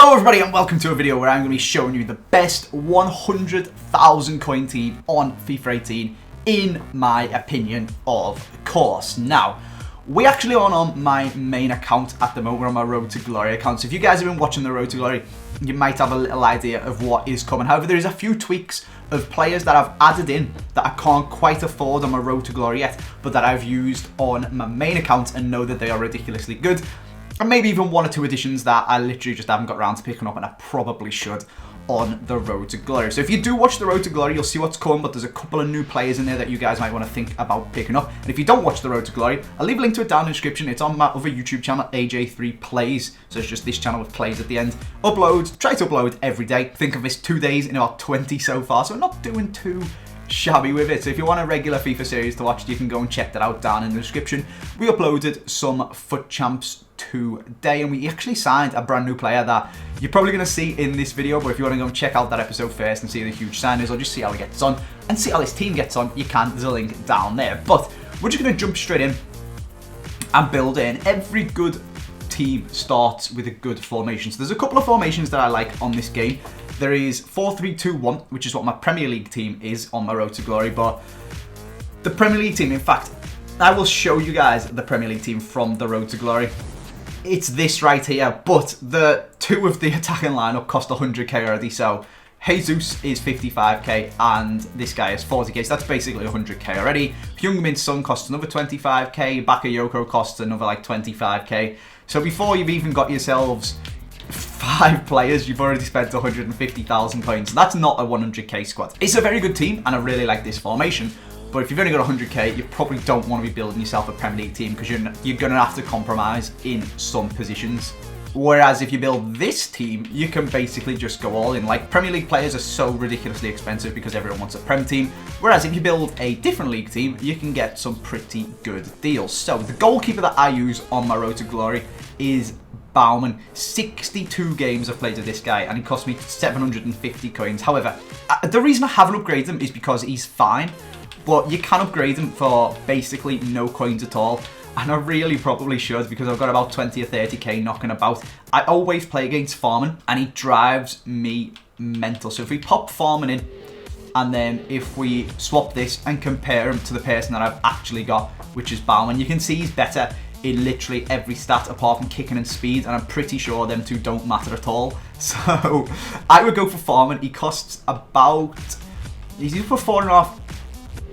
Hello everybody and welcome to a video where I'm going to be showing you the best 100,000 coin team on FIFA 18 in my opinion, of course. Now, we actually are on my main account at the moment. We're on my Road to Glory account. So if you guys have been watching the Road to Glory, you might have a little idea of what is coming. However, there is a few tweaks of players that I've added in that I can't quite afford on my Road to Glory yet, but that I've used on my main account and know that they are ridiculously good. And maybe even one or two additions that I literally just haven't got around to picking up, and I probably should on the Road to Glory. So if you do watch the Road to Glory, you'll see what's coming, but there's a couple of new players in there that you guys might want to think about picking up. And if you don't watch the Road to Glory, I'll leave a link to it down in the description. It's on my other YouTube channel, AJ3 Plays. So it's just this channel with plays at the end. Try to upload every day. I think I've missed 2 days in about 20 so far, so I'm not doing too shabby with it. So if you want a regular FIFA series to watch, you can go and check that out down in the description. We uploaded some FUT Champs today, and we actually signed a brand new player that you're probably going to see in this video, but if you want to go and check out that episode first and see the huge signings or just see how he gets on and see how this team gets on, you can. There's a link down there. But we're just going to jump straight in and build in. Every good team starts with a good formation. So there's a couple of formations that I like on this game. There is 4-3-2-1, which is what my Premier League team is on my Road to Glory, but the Premier League team, in fact, I will show you guys the Premier League team from the Road to Glory. It's this right here, but the two of the attacking lineup cost 100k already, so Jesus is 55k and this guy is 40k, so that's basically 100k already. Heung-min Son costs another 25k, Bakayoko costs another like 25k. So before you've even got yourselves 5 players, you've already spent 150,000 points. That's not a 100k squad. It's a very good team and I really like this formation. But if you've only got 100k, you probably don't want to be building yourself a Premier League team because you're going to have to compromise in some positions. Whereas if you build this team, you can basically just go all in. Like, Premier League players are so ridiculously expensive because everyone wants a Prem team. Whereas if you build a different league team, you can get some pretty good deals. So the goalkeeper that I use on my Road to Glory is Baumann. 62 games I've played with this guy and he cost me 750 coins. However, the reason I haven't upgraded him is because he's fine. But you can upgrade him for basically no coins at all. And I really probably should because I've got about 20 or 30k knocking about. I always play against Farman and he drives me mental. So if we pop Farman in and then if we swap this and compare him to the person that I've actually got, which is Baumann, you can see he's better in literally every stat apart from kicking and speed, and I'm pretty sure them two don't matter at all. So I would go for Farman. He costs about, he's either for 4.5.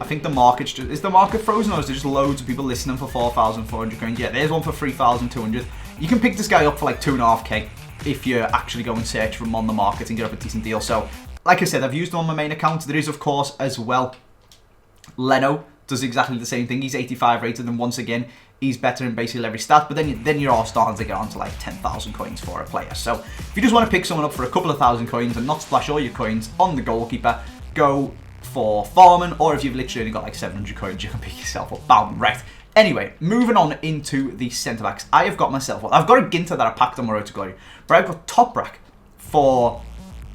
I think the market's just, is the market frozen or is there just loads of people listening for 4,400 coins? Yeah, there's one for 3,200. You can pick this guy up for like 2.5k if you actually go and search for him on the market and get up a decent deal. So, like I said, I've used him on my main account. There is, of course, as well, Leno does exactly the same thing. He's 85 rated, and once again, he's better in basically every stat, but then you're all starting to get onto like 10,000 coins for a player. So, if you just want to pick someone up for a couple of thousand coins and not splash all your coins on the goalkeeper, go for Farman, or if you've literally only got like 700 coins, you can pick yourself up Baumann. Right. Anyway, moving on into the centre backs. I have got myself, I've got a Ginter that I packed on my Road to Glory, but I've got Toprak for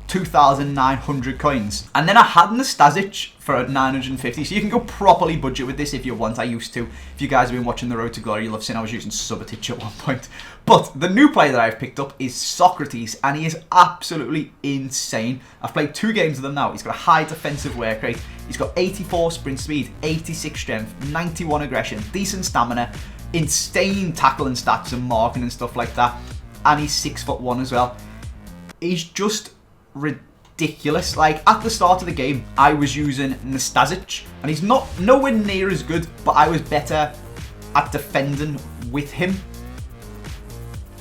2,900 coins. And then I had Nastasic for 950, so you can go properly budget with this if you want. I used to. If you guys have been watching the Road to Glory, you'll have seen I was using Subotic at one point. But the new player that I've picked up is Socrates, and he is absolutely insane. I've played 2 games with him now. He's got a high defensive work rate. He's got 84 sprint speed, 86 strength, 91 aggression, decent stamina, insane tackling stats and marking and stuff like that. And he's 6'1" as well. He's just ridiculous. Like, at the start of the game, I was using Nastasic, and he's nowhere near as good, but I was better at defending with him.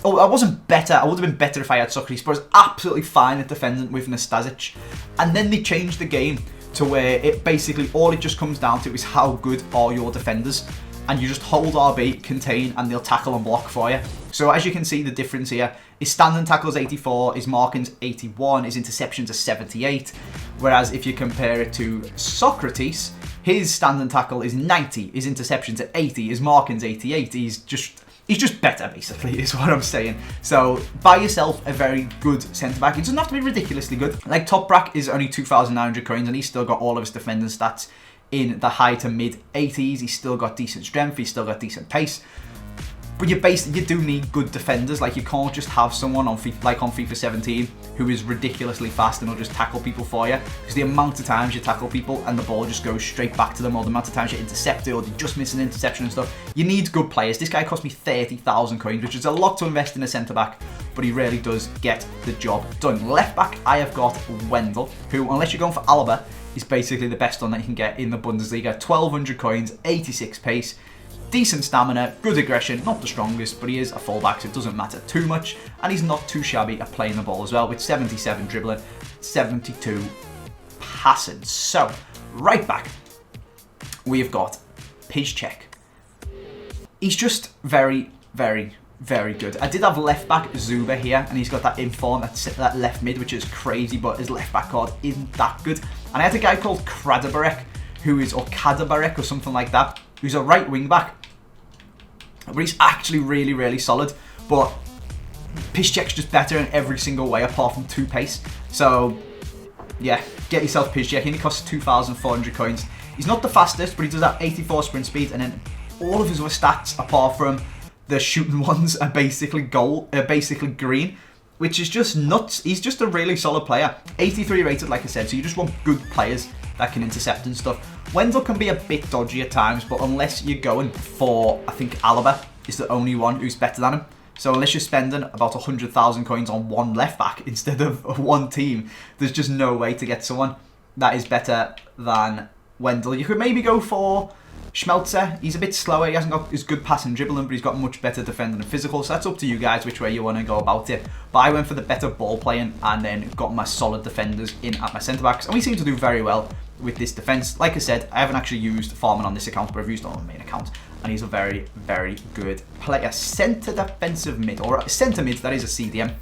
Oh, I wasn't better. I would have been better if I had Socrates, but I was absolutely fine at defending with Nastasic. And then they changed the game to where it basically, all it just comes down to is how good are your defenders. And you just hold RB, contain, and they'll tackle and block for you. So as you can see, the difference here, his standing tackle is 84, his marking's 81, his interceptions are 78. Whereas if you compare it to Socrates, his standing tackle is 90, his interceptions are 80, his marking's 88. He's just better, basically, is what I'm saying. So buy yourself a very good centre-back. It doesn't have to be ridiculously good. Like, Toprak is only 2,900 coins, and he's still got all of his defending stats in the high to mid 80s. He's still got decent strength. He's still got decent pace. But you do need good defenders. Like, you can't just have someone on FIFA, like on FIFA 17 who is ridiculously fast and will just tackle people for you. Because the amount of times you tackle people and the ball just goes straight back to them, or the amount of times you intercept it, or they just miss an interception and stuff. You need good players. This guy cost me 30,000 coins, which is a lot to invest in a centre-back, but he really does get the job done. Left back, I have got Wendell, who, unless you're going for Alaba, is basically the best one that you can get in the Bundesliga. 1,200 coins, 86 pace. Decent stamina, good aggression, not the strongest, but he is a fullback, so it doesn't matter too much. And he's not too shabby at playing the ball as well, with 77 dribbling, 72 passing. So, right back, we have got Piszczek. He's just very, very, very good. I did have left back Zuba here, and he's got that inform, that left mid, which is crazy, but his left back card isn't that good. And I had a guy called Kradabarek, or Kadabarek, or something like that, who's a right wing back. But he's actually really, really solid. But Piszczek's just better in every single way apart from 2 pace. So, yeah, get yourself Piszczek. He only costs 2,400 coins. He's not the fastest, but he does have 84 sprint speed. And then all of his other stats, apart from the shooting ones, are basically green, which is just nuts. He's just a really solid player. 83 rated, like I said, so you just want good players that can intercept and stuff. Wendell can be a bit dodgy at times, but unless you're going for, I think Alaba is the only one who's better than him. So unless you're spending about 100,000 coins on one left back instead of one team, there's just no way to get someone that is better than Wendell. You could maybe go for Schmelzer. He's a bit slower. He hasn't got as good passing and dribbling, but he's got much better defending and physical. So that's up to you guys which way you want to go about it. But I went for the better ball playing and then got my solid defenders in at my centre backs. And we seem to do very well with this defence. Like I said, I haven't actually used Farman on this account, but I've used it on the main account. And he's a very, very good player. Centre defensive mid, or centre mid, that is a CDM.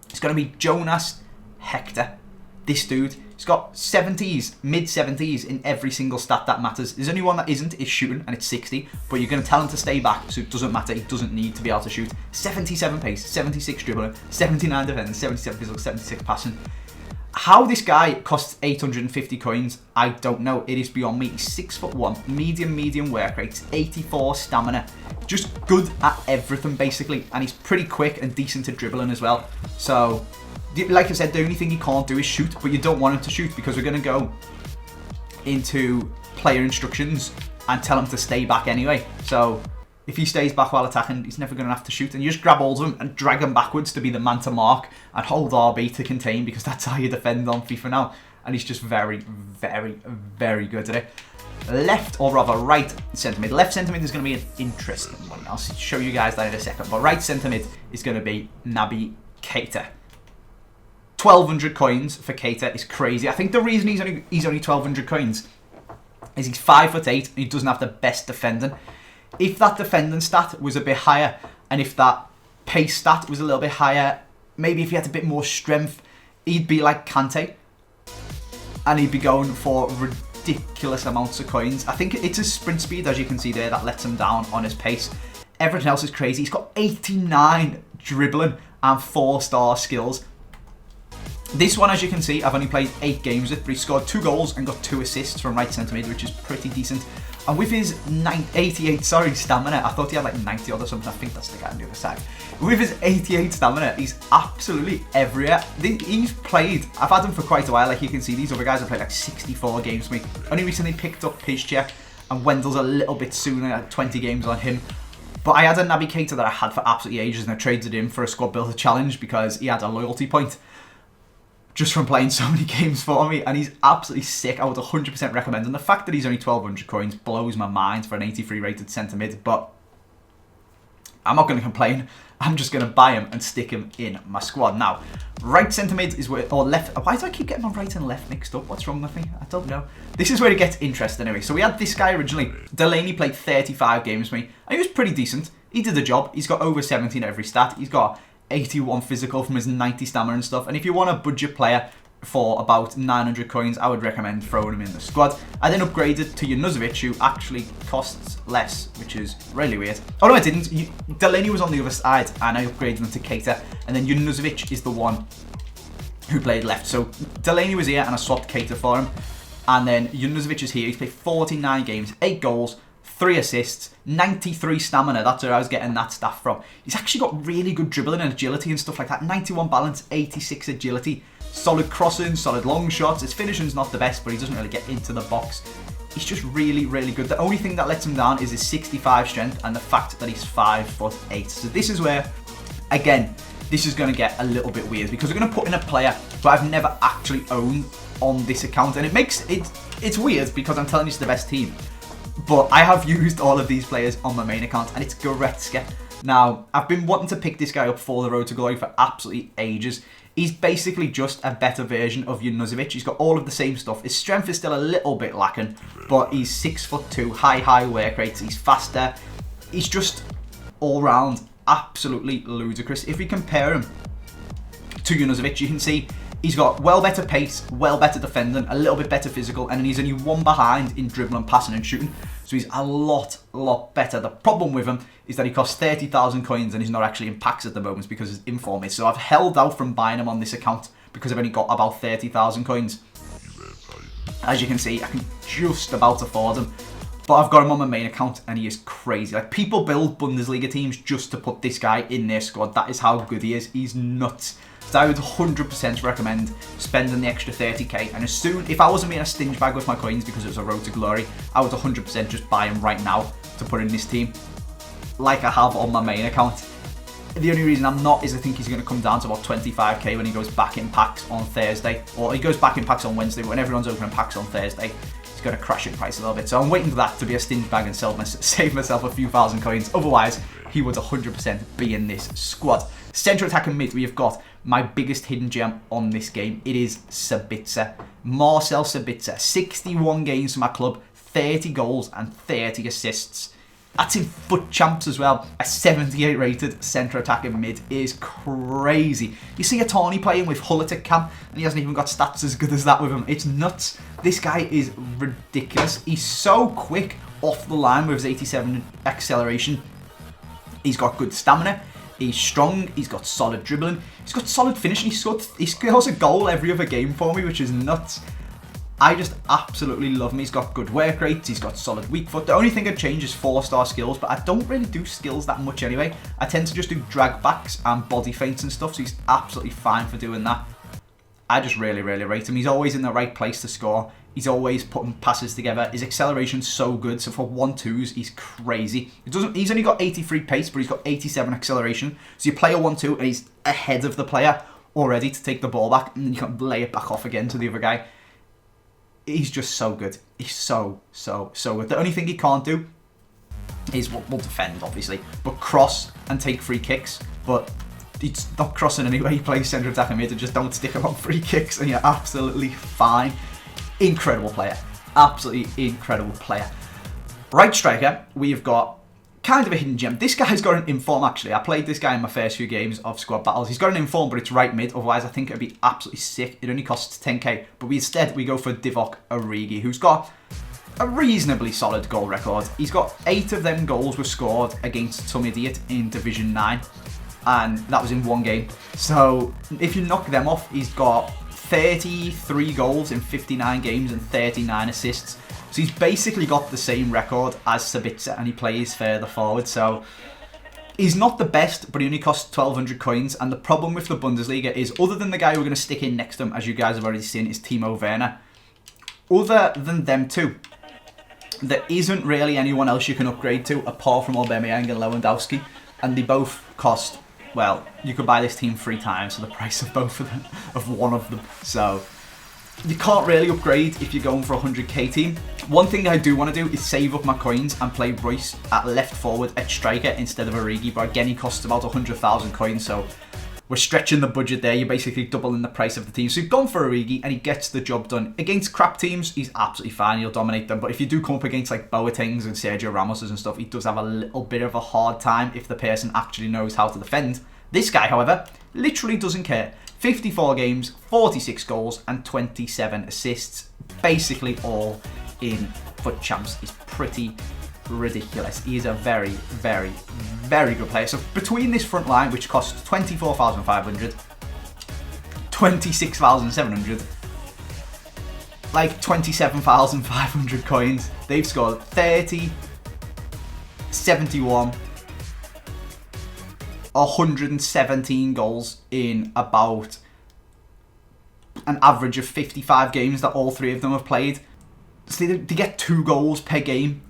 It's going to be Jonas Hector. This dude, he's got 70s, mid-70s in every single stat that matters. There's only one that isn't, is shooting, and it's 60. But you're going to tell him to stay back, so it doesn't matter. He doesn't need to be able to shoot. 77 pace, 76 dribbling, 79 defending, 77 physical, 76 passing. How this guy costs 850 coins, I don't know. It is beyond me. He's 6'1", medium work rate, 84 stamina. Just good at everything, basically. And he's pretty quick and decent at dribbling as well. So, like I said, the only thing he can't do is shoot, but you don't want him to shoot because we're going to go into player instructions and tell him to stay back anyway. So, if he stays back while attacking, he's never going to have to shoot. And you just grab hold of him and drag him backwards to be the man to mark and hold RB to contain, because that's how you defend on FIFA now. And he's just very, very, very good at it. Left, or rather right centre mid. Left centre mid is going to be an interesting one. I'll show you guys that in a second. But right centre mid is going to be Naby Keita. 1,200 coins for Keita is crazy. I think the reason he's only 1,200 coins is he's 5'8" and he doesn't have the best defending. If that defending stat was a bit higher, and if that pace stat was a little bit higher, maybe if he had a bit more strength, he'd be like Kante. And he'd be going for ridiculous amounts of coins. I think it's his sprint speed, as you can see there, that lets him down on his pace. Everything else is crazy. He's got 89 dribbling and 4-star skills. This one, as you can see, I've only played 8 games with, but he scored 2 goals and got 2 assists from right centre mid, which is pretty decent. And with his 88 stamina, I thought he had like 90 odd or something. I think that's the guy on the other side. With his 88 stamina, he's absolutely everywhere. He's played, I've had him for quite a while. Like you can see, these other guys have played like 64 games with me. Only recently picked up Piszczek, and Wendell's a little bit sooner, at 20 games on him. But I had a Naby Keita that I had for absolutely ages, and I traded him for a squad builder challenge because he had a loyalty point just from playing so many games for me, and he's absolutely sick. I would 100% recommend him. The fact that he's only 1,200 coins blows my mind for an 83 rated centre mid, but I'm not going to complain. I'm just going to buy him and stick him in my squad. Now, right centre mid is where, or left, why do I keep getting my right and left mixed up? What's wrong with me? I don't know. This is where it gets interesting anyway. So we had this guy originally. Delaney played 35 games with me, and he was pretty decent. He did the job. He's got over 70 in every stat. He's got 81 physical from his 90 stamina and stuff. And if you want a budget player for about 900 coins, I would recommend throwing him in the squad. I then upgraded to Junuzovic, who actually costs less, which is really weird. Oh no, I didn't. Delaney was on the other side, and I upgraded him to Keita. And then Junuzovic is the one who played left. So Delaney was here, and I swapped Keita for him. And then Junuzovic is here. He's played 49 games, 8 goals, 3 assists, 93 stamina. That's where I was getting that stat from. He's actually got really good dribbling and agility and stuff like that. 91 balance, 86 agility. Solid crossing, solid long shots. His finishing's not the best, but he doesn't really get into the box. He's just really, really good. The only thing that lets him down is his 65 strength and the fact that he's 5'8". So this is where, again, this is going to get a little bit weird because we're going to put in a player who I've never actually owned on this account. And it's weird because I'm telling you it's the best team. But I have used all of these players on my main account, and it's Goretzka. Now, I've been wanting to pick this guy up for the Road to Glory for absolutely ages. He's basically just a better version of Junuzovic. He's got all of the same stuff. His strength is still a little bit lacking, but he's 6'2", high work rates. He's faster. He's just all round absolutely ludicrous. If we compare him to Junuzovic, you can see he's got well better pace, well better defending, a little bit better physical, and he's only 1 behind in dribbling, passing and shooting. So he's a lot better. The problem with him is that he costs 30,000 coins and he's not actually in packs at the moment because his inform is. So I've held out from buying him on this account because I've only got about 30,000 coins. As you can see, I can just about afford him. But I've got him on my main account and he is crazy. Like, people build Bundesliga teams just to put this guy in their squad. That is how good he is. He's nuts. So I would 100% recommend spending the extra 30k. And as soon, if I wasn't being a stinge bag with my coins because it was a Road to Glory, I would 100% just buy him right now to put in this team, like I have on my main account. The only reason I'm not is I think he's going to come down to about 25k when he goes back in packs on Thursday. Or he goes back in packs on Wednesday, but when everyone's opening packs on Thursday, he's going to crash in price a little bit. So I'm waiting for that to be a stinge bag and save myself a few thousand coins. Otherwise, he would 100% be in this squad. Central attack and mid, we have got my biggest hidden gem on this game. It is Sabitzer. Marcel Sabitzer. 61 games for my club, 30 goals and 30 assists. That's in foot champs as well. A 78 rated central attack and mid is crazy. You see a Tawny playing with Hull at camp and he hasn't even got stats as good as that with him. It's nuts. This guy is ridiculous. He's so quick off the line with his 87 acceleration. He's got good stamina. He's strong, he's got solid dribbling, he's got solid finishing, he scores a goal every other game for me, which is nuts. I just absolutely love him. He's got good work rates, he's got solid weak foot. The only thing I'd change is 4-star skills, but I don't really do skills that much anyway. I tend to just do drag backs and body feints and stuff, so he's absolutely fine for doing that. I just really rate him. He's always in the right place to score. He's always putting passes together. His acceleration's so good. So for 1-2s, he's crazy. He's only got 83 pace, but he's got 87 acceleration. So you play a 1-2 and he's ahead of the player already to take the ball back, and then you can lay it back off again to the other guy. He's just so good. He's so good. The only thing he can't do is, well, defend, obviously, but cross and take free kicks. But he's not crossing anyway. He plays centre attack and mid, and just don't stick him on free kicks, and you're absolutely fine. Incredible player. Absolutely incredible player. Right striker, we've got kind of a hidden gem. This guy's got an inform, actually. I played this guy in my first few games of squad battles. He's got an inform, but it's right mid. Otherwise, I think it'd be absolutely sick. It only costs 10k. But instead, we go for Divock Origi, who's got a reasonably solid goal record. He's got 8 of them goals were scored against some idiot in Division 9. And that was in 1 game. So if you knock them off, he's got 33 goals in 59 games and 39 assists. So he's basically got the same record as Sabitzer, and he plays further forward. So he's not the best, but he only costs 1,200 coins. And the problem with the Bundesliga is, other than the guy we're going to stick in next to him, as you guys have already seen, is Timo Werner. Other than them two, there isn't really anyone else you can upgrade to apart from Aubameyang and Lewandowski. And they both cost, well, you could buy this team 3 times for the price of both of them, of one of them. So you can't really upgrade if you're going for a 100k team. One thing I do want to do is save up my coins and play Royce at left forward at striker instead of Origi. But again, he costs about 100,000 coins, so we're stretching the budget there. You're basically doubling the price of the team. So you've gone for Origi and he gets the job done. Against crap teams, he's absolutely fine. He'll dominate them. But if you do come up against like Boatengs and Sergio Ramoses and stuff, he does have a little bit of a hard time if the person actually knows how to defend. This guy, however, literally doesn't care. 54 games, 46 goals and 27 assists. Basically all in foot champs. He's pretty ridiculous. He's a very good player. So between this front line, which costs 24,500, 26,700, like 27,500 coins, they've scored 30, 71, 117 goals in about an average of 55 games that all three of them have played. So they get 2 goals per game,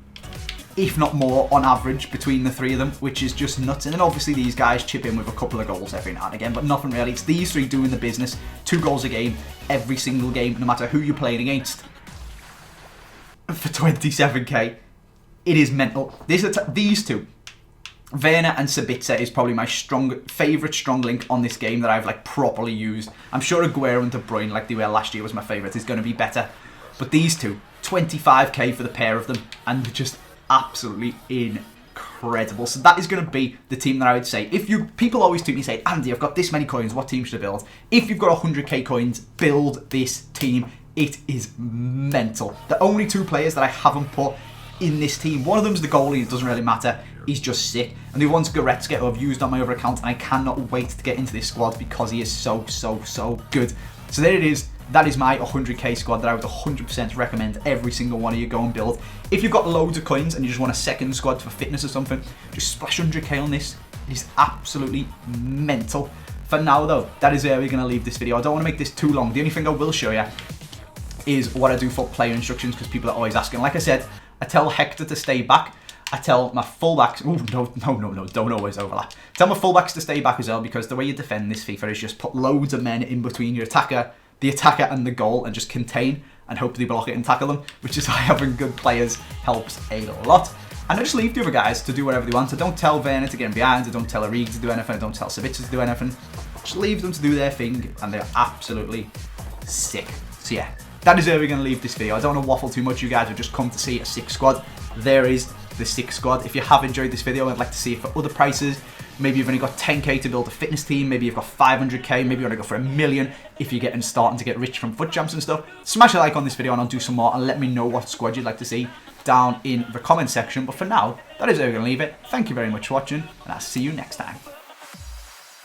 if not more, on average between the three of them, which is just nuts. And then obviously these guys chip in with a couple of goals every now and again, but nothing really. It's these three doing the business. 2 goals a game, every single game, no matter who you're playing against. For 27k, it is mental. These two, Werner and Sabitzer, is probably my favourite strong link on this game that I've like properly used. I'm sure Aguero and De Bruyne, like they were last year, was my favourite. Is going to be better, but these two, 25k for the pair of them, and they're just absolutely incredible. So that is going to be the team that I would say. People always tweet me say, Andy, I've got this many coins, what team should I build? If you've got 100k coins, build this team. It is mental. The only 2 players that I haven't put in this team, one of them's the goalie, it doesn't really matter, he's just sick, and the one's Goretzka, who I've used on my other account, and I cannot wait to get into this squad because he is so good. So there it is. That is my 100k squad that I would 100% recommend every single one of you go and build. If you've got loads of coins and you just want a second squad for fitness or something, just splash 100k on this. It is absolutely mental. For now though, that is where we're going to leave this video. I don't want to make this too long. The only thing I will show you is what I do for player instructions, because people are always asking. Like I said, I tell Hector to stay back. I tell my fullbacks, no, don't always overlap. Tell my fullbacks to stay back as well, because the way you defend this FIFA is just put loads of men in between your attacker, the attacker and the goal, and just contain and hope they block it and tackle them, which is why having good players helps a lot. And I just leave the other guys to do whatever they want. I don't tell Werner to get in behind, I don't tell Origi to do anything, I don't tell Sabitzer to do anything. Just leave them to do their thing, and they're absolutely sick. So yeah, that is where we're going to leave this video. I don't want to waffle too much. You guys have just come to see a sick squad. There is the sick squad. If you have enjoyed this video, I'd like to see it for other prices. Maybe you've only got 10k to build a fitness team. Maybe you've got 500k. Maybe you want to go for 1 million if you're starting to get rich from foot jumps and stuff. Smash a like on this video and I'll do some more, and let me know what squad you'd like to see down in the comment section. But for now, that is where we're going to leave it. Thank you very much for watching, and I'll see you next time.